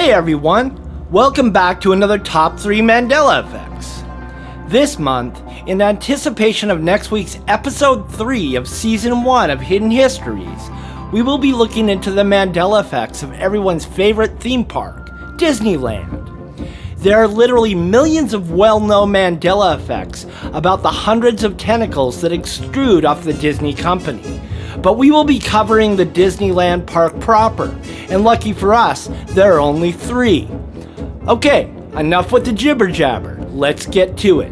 Hey everyone, welcome back to another Top 3 Mandela Effects. This month, in anticipation of next week's Episode 3 of Season 1 of Hidden Histories, we will be looking into the Mandela Effects of everyone's favorite theme park, Disneyland. There are literally millions of well-known Mandela Effects about the hundreds of tentacles that extrude off the Disney company. But we will be covering the Disneyland park proper, and lucky for us, there are only 3. Okay, enough with the jibber jabber, let's get to it.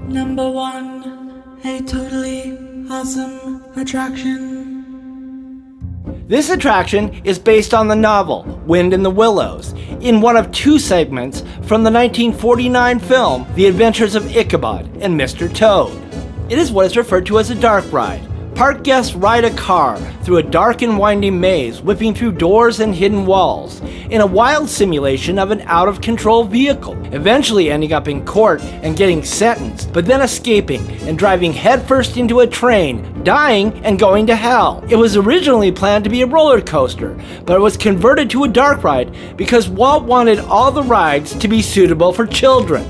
Number 1, a totally awesome attraction. This attraction is based on the novel Wind in the Willows, in one of 2 segments from the 1949 film The Adventures of Ichabod and Mr. Toad. It is what is referred to as a dark ride. Park guests ride a car through a dark and winding maze, whipping through doors and hidden walls, in a wild simulation of an out-of-control vehicle, eventually ending up in court and getting sentenced, but then escaping and driving headfirst into a train, dying and going to hell. It was originally planned to be a roller coaster, but it was converted to a dark ride because Walt wanted all the rides to be suitable for children.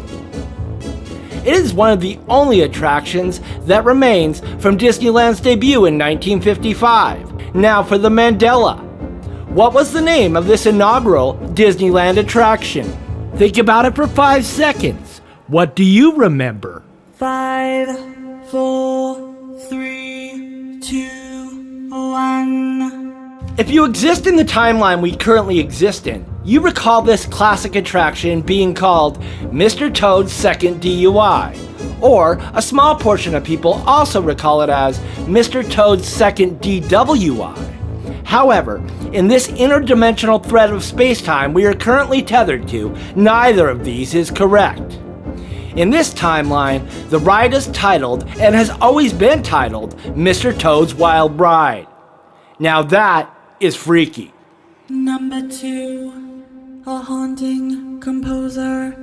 It is one of the only attractions that remains from Disneyland's debut in 1955. Now for the Mandela. What was the name of this inaugural Disneyland attraction? Think about it for 5 seconds. What do you remember? 5, 4, 3, 2, 1. If you exist in the timeline we currently exist in, you recall this classic attraction being called Mr. Toad's Second DUI, or a small portion of people also recall it as Mr. Toad's Second DWI. However, in this interdimensional thread of space-time we are currently tethered to, neither of these is correct. In this timeline, the ride is titled, and has always been titled, Mr. Toad's Wild Ride. Now that is freaky. Number 2, a haunting composer.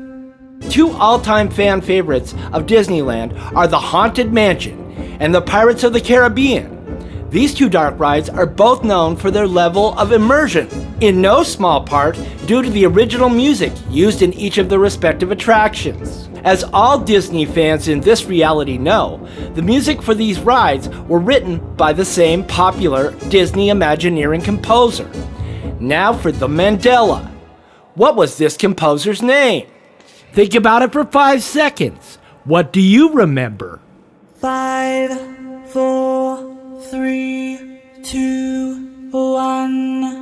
2 all-time fan favorites of Disneyland are the Haunted Mansion and the Pirates of the Caribbean. These 2 dark rides are both known for their level of immersion, in no small part due to the original music used in each of the respective attractions. As all Disney fans in this reality know, the music for these rides were written by the same popular Disney Imagineering composer. Now for the Mandela. What was this composer's name? Think about it for 5 seconds. What do you remember? 5, 4, 3, 2, 1.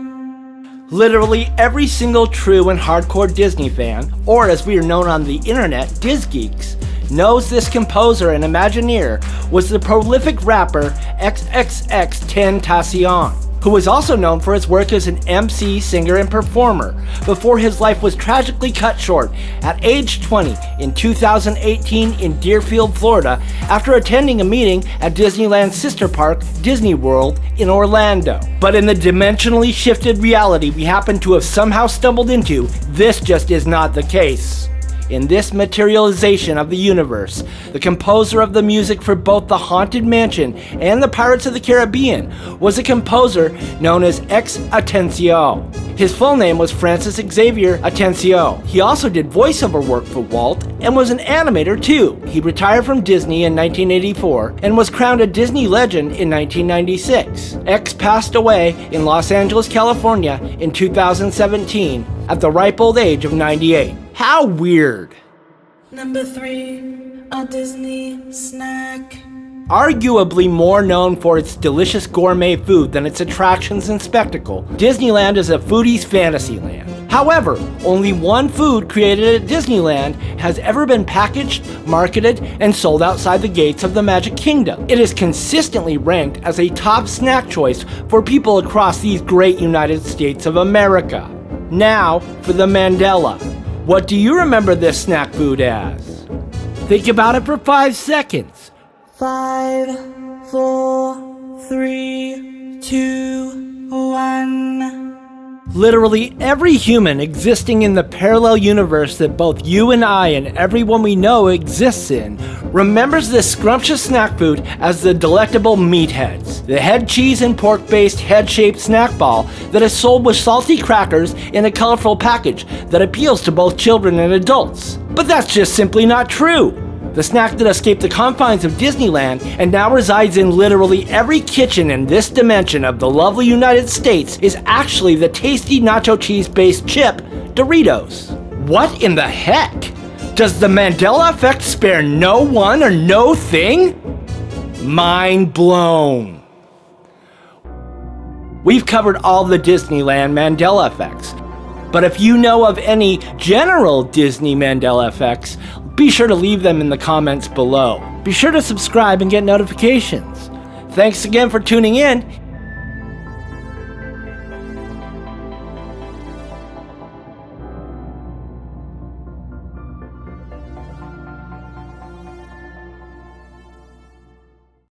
Literally every single true and hardcore Disney fan, or as we are known on the internet, Disgeeks, knows this composer and Imagineer was the prolific rapper XXXTentacion, who was also known for his work as an MC, singer, and performer, before his life was tragically cut short at age 20 in 2018 in Deerfield, Florida, after attending a meeting at Disneyland's sister park, Disney World, in Orlando. But in the dimensionally shifted reality we happen to have somehow stumbled into, this just is not the case. In this materialization of the universe, the composer of the music for both the Haunted Mansion and the Pirates of the Caribbean was a composer known as X Atencio. His full name was Francis Xavier Atencio. He also did voiceover work for Walt and was an animator too. He retired from Disney in 1984 and was crowned a Disney legend in 1996. X passed away in Los Angeles, California in 2017 at the ripe old age of 98. How weird. Number 3, a Disney snack. Arguably more known for its delicious gourmet food than its attractions and spectacle, Disneyland is a foodie's fantasy land. However, only one food created at Disneyland has ever been packaged, marketed, and sold outside the gates of the Magic Kingdom. It is consistently ranked as a top snack choice for people across these great United States of America. Now for the Mandela. What do you remember this snack food as? Think about it for 5 seconds. 5, 4, 3, 2, 1. Literally every human existing in the parallel universe that both you and I and everyone we know exists in remembers this scrumptious snack food as the delectable meatheads, the head cheese and pork-based head-shaped snack ball that is sold with salty crackers in a colorful package that appeals to both children and adults. But that's just simply not true. The snack that escaped the confines of Disneyland and now resides in literally every kitchen in this dimension of the lovely United States is actually the tasty nacho cheese-based chip, Doritos. What in the heck? Does the Mandela Effect spare no one or no thing? Mind blown. We've covered all the Disneyland Mandela Effects, but if you know of any general Disney Mandela Effects, be sure to leave them in the comments below. Be sure to subscribe and get notifications. Thanks again for tuning in.